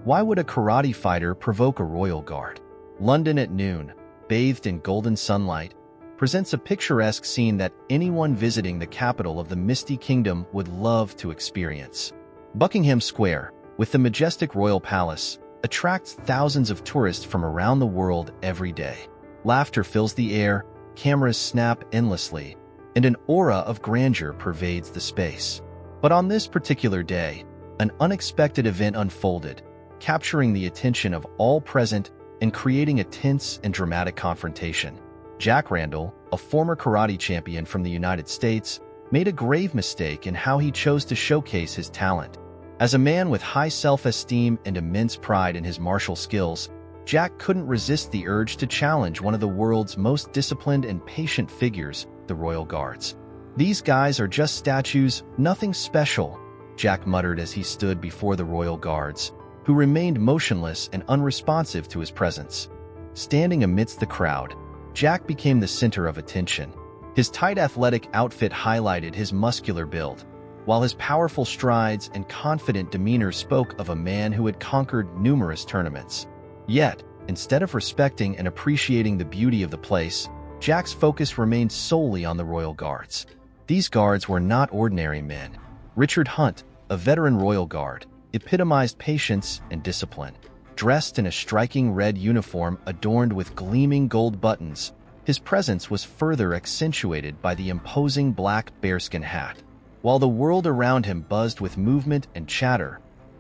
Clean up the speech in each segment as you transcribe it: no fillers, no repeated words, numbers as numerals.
Why would a karate fighter provoke a royal guard? London at noon, bathed in golden sunlight, presents a picturesque scene that anyone visiting the capital of the Misty Kingdom would love to experience. Buckingham Square, with the majestic royal palace, attracts thousands of tourists from around the world every day. Laughter fills the air, cameras snap endlessly, and an aura of grandeur pervades the space. But on this particular day, an unexpected event unfolded, capturing the attention of all present and creating a tense and dramatic confrontation. Jack Randall, a former karate champion from the United States, made a grave mistake in how he chose to showcase his talent. As a man with high self-esteem and immense pride in his martial skills, Jack couldn't resist the urge to challenge one of the world's most disciplined and patient figures, the Royal Guards. "These guys are just statues, nothing special," Jack muttered as he stood before the Royal Guards, who remained motionless and unresponsive to his presence. Standing amidst the crowd, Jack became the center of attention. His tight athletic outfit highlighted his muscular build, while his powerful strides and confident demeanor spoke of a man who had conquered numerous tournaments. Yet, instead of respecting and appreciating the beauty of the place, Jack's focus remained solely on the Royal Guards. These guards were not ordinary men. Richard Hunt, a veteran Royal Guard, epitomized patience and discipline. Dressed in a striking red uniform adorned with gleaming gold buttons, his presence was further accentuated by the imposing black bearskin hat. While the world around him buzzed with movement and chatter,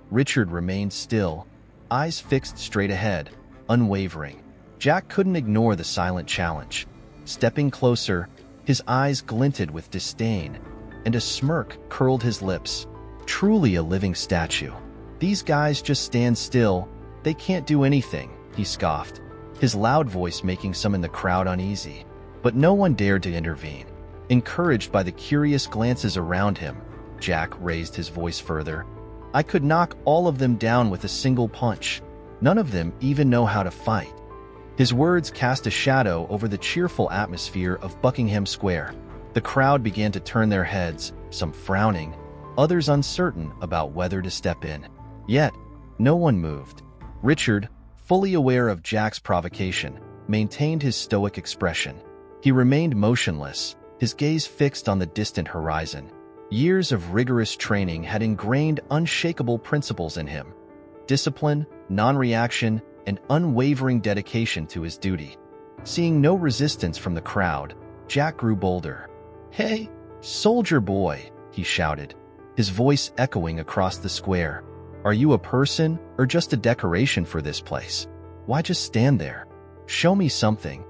Richard remained still, eyes fixed straight ahead, unwavering. Jack couldn't ignore the silent challenge. Stepping closer, his eyes glinted with disdain, and a smirk curled his lips. Truly a living statue. "These guys just stand still. They can't do anything," he scoffed, his loud voice making some in the crowd uneasy. But no one dared to intervene. Encouraged by the curious glances around him, Jack raised his voice further. "I could knock all of them down with a single punch. None of them even know how to fight." His words cast a shadow over the cheerful atmosphere of Buckingham Square. The crowd began to turn their heads, some frowning, others uncertain about whether to step in. Yet, no one moved. Richard, fully aware of Jack's provocation, maintained his stoic expression. He remained motionless, his gaze fixed on the distant horizon. Years of rigorous training had ingrained unshakable principles in him: discipline, non-reaction, and unwavering dedication to his duty. Seeing no resistance from the crowd, Jack grew bolder. "Hey, soldier boy," he shouted, his voice echoing across the square. "Are you a person or just a decoration for this place? Why just stand there? Show me something."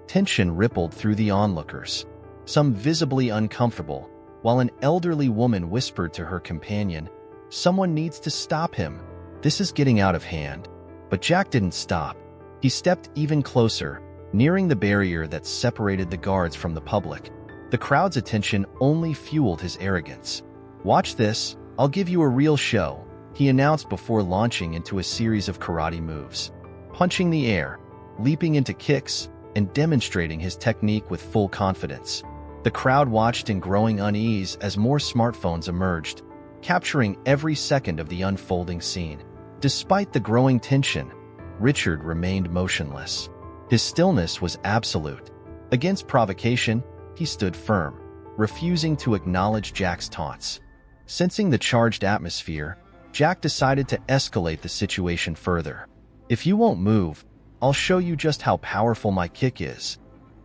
Tension rippled through the onlookers, some visibly uncomfortable, while an elderly woman whispered to her companion, "Someone needs to stop him. This is getting out of hand." But Jack didn't stop. He stepped even closer, nearing the barrier that separated the guards from the public. The crowd's attention only fueled his arrogance. "Watch this, I'll give you a real show," he announced before launching into a series of karate moves. Punching the air, leaping into kicks, and demonstrating his technique with full confidence. The crowd watched in growing unease as more smartphones emerged, capturing every second of the unfolding scene. Despite the growing tension, Richard remained motionless. His stillness was absolute. Against provocation, he stood firm, refusing to acknowledge Jack's taunts. Sensing the charged atmosphere, Jack decided to escalate the situation further. "If you won't move, I'll show you just how powerful my kick is,"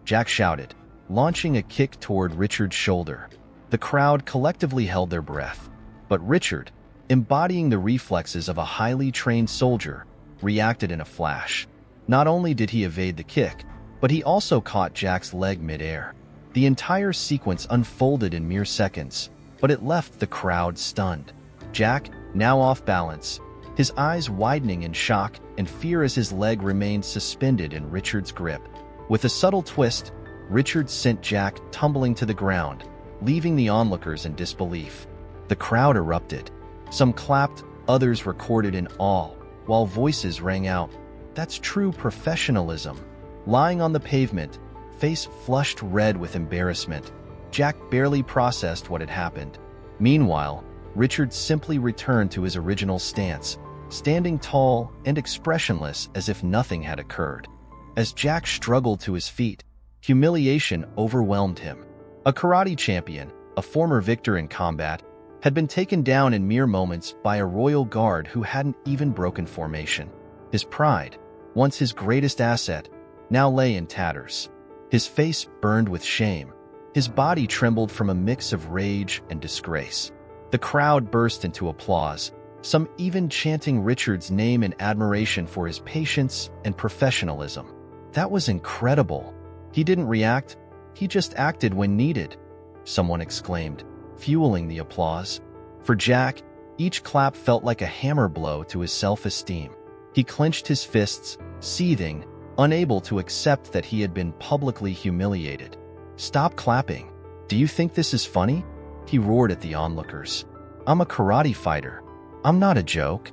Jack shouted, launching a kick toward Richard's shoulder. The crowd collectively held their breath, but Richard, embodying the reflexes of a highly trained soldier, reacted in a flash. Not only did he evade the kick, but he also caught Jack's leg mid-air. The entire sequence unfolded in mere seconds, but it left the crowd stunned. Jack, now off balance, his eyes widening in shock and fear as his leg remained suspended in Richard's grip. With a subtle twist, Richard sent Jack tumbling to the ground, leaving the onlookers in disbelief. The crowd erupted. Some clapped, others recorded in awe, while voices rang out, "That's true professionalism." Lying on the pavement, face flushed red with embarrassment, Jack barely processed what had happened. Meanwhile, Richard simply returned to his original stance, standing tall and expressionless as if nothing had occurred. As Jack struggled to his feet, humiliation overwhelmed him. A karate champion, a former victor in combat, had been taken down in mere moments by a royal guard who hadn't even broken formation. His pride, once his greatest asset, now lay in tatters. His face burned with shame. His body trembled from a mix of rage and disgrace. The crowd burst into applause, some even chanting Richard's name in admiration for his patience and professionalism. That was incredible. He didn't react, he just acted when needed, someone exclaimed, fueling the applause. For Jack, each clap felt like a hammer blow to his self-esteem. He clenched his fists, seething, unable to accept that he had been publicly humiliated. "Stop clapping. Do you think this is funny?" he roared at the onlookers. "I'm a karate fighter. I'm not a joke."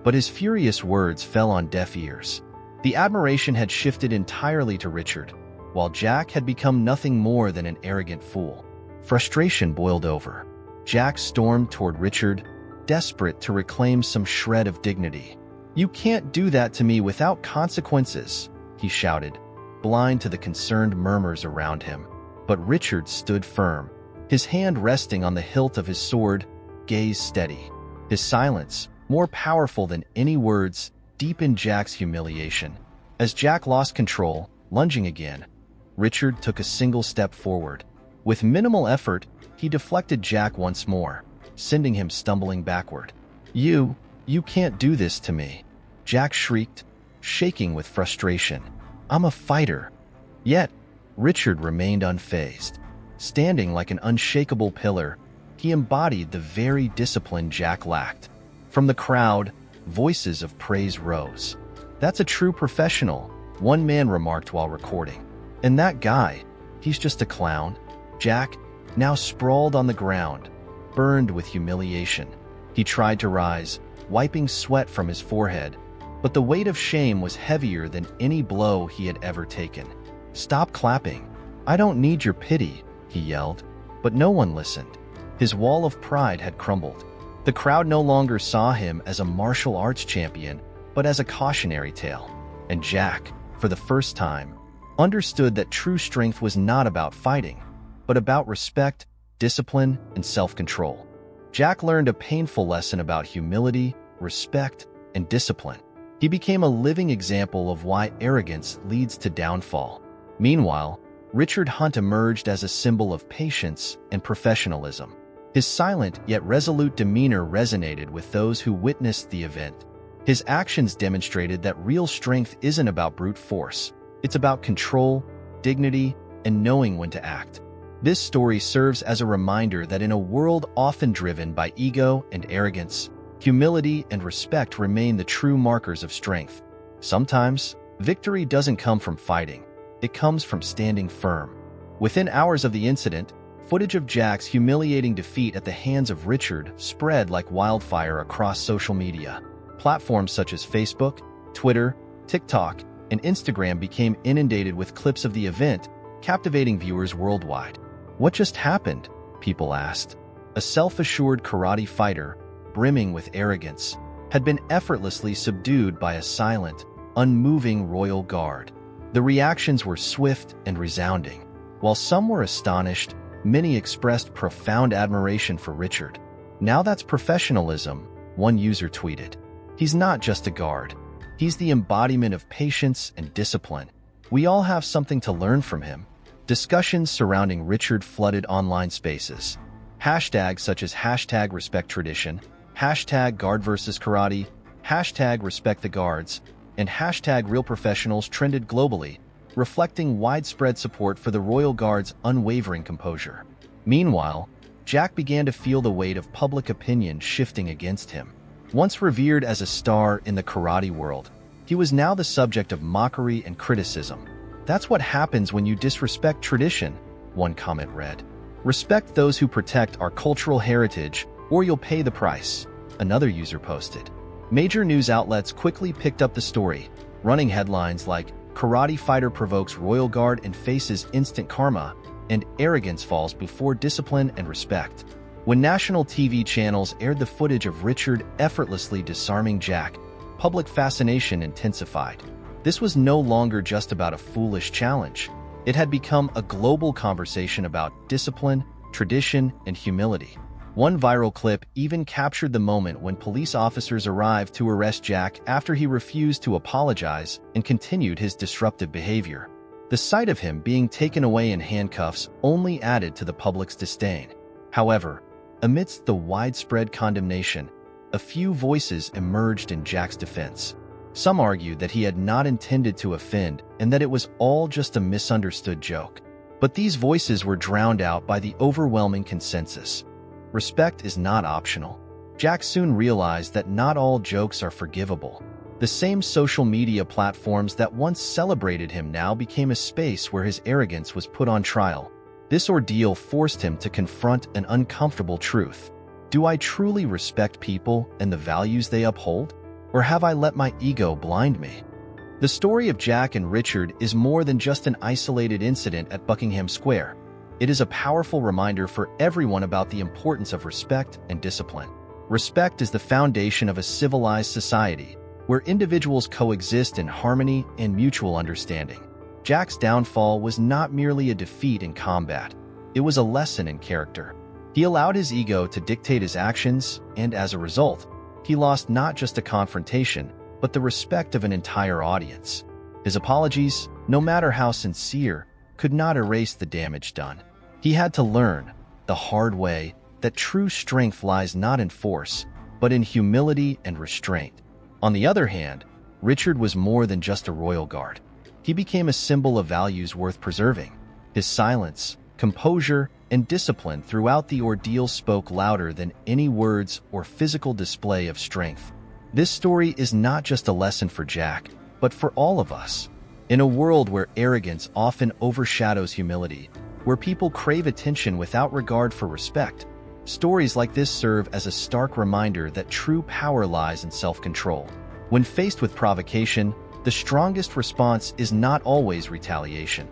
But his furious words fell on deaf ears. The admiration had shifted entirely to Richard, while Jack had become nothing more than an arrogant fool. Frustration boiled over. Jack stormed toward Richard, desperate to reclaim some shred of dignity. "You can't do that to me without consequences," he shouted, blind to the concerned murmurs around him. But Richard stood firm, his hand resting on the hilt of his sword, gaze steady. His silence, more powerful than any words, deepened Jack's humiliation. As Jack lost control, lunging again, Richard took a single step forward. With minimal effort, he deflected Jack once more, sending him stumbling backward. You can't do this to me," Jack shrieked, shaking with frustration. "I'm a fighter." Yet, Richard remained unfazed. Standing like an unshakable pillar, he embodied the very discipline Jack lacked. From the crowd, voices of praise rose. "That's a true professional," one man remarked while recording. "And that guy, he's just a clown." Jack, now sprawled on the ground, burned with humiliation. He tried to rise, wiping sweat from his forehead, but the weight of shame was heavier than any blow he had ever taken. "Stop clapping. I don't need your pity," he yelled, but no one listened. His wall of pride had crumbled. The crowd no longer saw him as a martial arts champion, but as a cautionary tale. And Jack, for the first time, understood that true strength was not about fighting, but about respect, discipline, and self-control. Jack learned a painful lesson about humility, respect, and discipline. He became a living example of why arrogance leads to downfall. Meanwhile, Richard Hunt emerged as a symbol of patience and professionalism. His silent yet resolute demeanor resonated with those who witnessed the event. His actions demonstrated that real strength isn't about brute force. It's about control, dignity, and knowing when to act. This story serves as a reminder that in a world often driven by ego and arrogance, humility and respect remain the true markers of strength. Sometimes, victory doesn't come from fighting. It comes from standing firm. Within hours of the incident, footage of Jack's humiliating defeat at the hands of Richard spread like wildfire across social media. Platforms such as Facebook, Twitter, TikTok, and Instagram became inundated with clips of the event, captivating viewers worldwide. "What just happened?" people asked. A self-assured karate fighter, brimming with arrogance, had been effortlessly subdued by a silent, unmoving royal guard. The reactions were swift and resounding. While some were astonished, many expressed profound admiration for Richard. "Now that's professionalism," one user tweeted. "He's not just a guard. He's the embodiment of patience and discipline. We all have something to learn from him." Discussions surrounding Richard flooded online spaces. Hashtags such as #RespectTradition, #GuardVersusKarate, #RespectTheGuards, and #RealProfessionals trended globally, reflecting widespread support for the Royal Guard's unwavering composure. Meanwhile, Jack began to feel the weight of public opinion shifting against him. Once revered as a star in the karate world, he was now the subject of mockery and criticism. "That's what happens when you disrespect tradition," one comment read. "Respect those who protect our cultural heritage, or you'll pay the price," another user posted. Major news outlets quickly picked up the story, running headlines like "Karate Fighter Provokes Royal Guard and Faces Instant Karma," and "Arrogance Falls Before Discipline and Respect." When national TV channels aired the footage of Richard effortlessly disarming Jack, public fascination intensified. This was no longer just about a foolish challenge. It had become a global conversation about discipline, tradition, and humility. One viral clip even captured the moment when police officers arrived to arrest Jack after he refused to apologize and continued his disruptive behavior. The sight of him being taken away in handcuffs only added to the public's disdain. However, amidst the widespread condemnation, a few voices emerged in Jack's defense. Some argued that he had not intended to offend and that it was all just a misunderstood joke. But these voices were drowned out by the overwhelming consensus. Respect is not optional. Jack soon realized that not all jokes are forgivable. The same social media platforms that once celebrated him now became a space where his arrogance was put on trial. This ordeal forced him to confront an uncomfortable truth. Do I truly respect people and the values they uphold? Or have I let my ego blind me? The story of Jack and Richard is more than just an isolated incident at Buckingham Square. It is a powerful reminder for everyone about the importance of respect and discipline. Respect is the foundation of a civilized society, where individuals coexist in harmony and mutual understanding. Jack's downfall was not merely a defeat in combat. It was a lesson in character. He allowed his ego to dictate his actions, and as a result, he lost not just a confrontation, but the respect of an entire audience. His apologies, no matter how sincere, could not erase the damage done. He had to learn, the hard way, that true strength lies not in force, but in humility and restraint. On the other hand, Richard was more than just a royal guard. He became a symbol of values worth preserving. His silence, composure, and discipline throughout the ordeal spoke louder than any words or physical display of strength. This story is not just a lesson for Jack, but for all of us. In a world where arrogance often overshadows humility, where people crave attention without regard for respect, stories like this serve as a stark reminder that true power lies in self-control. When faced with provocation, the strongest response is not always retaliation.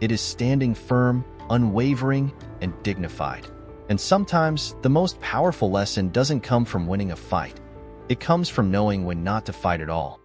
It is standing firm, unwavering, and dignified. And sometimes, the most powerful lesson doesn't come from winning a fight. It comes from knowing when not to fight at all.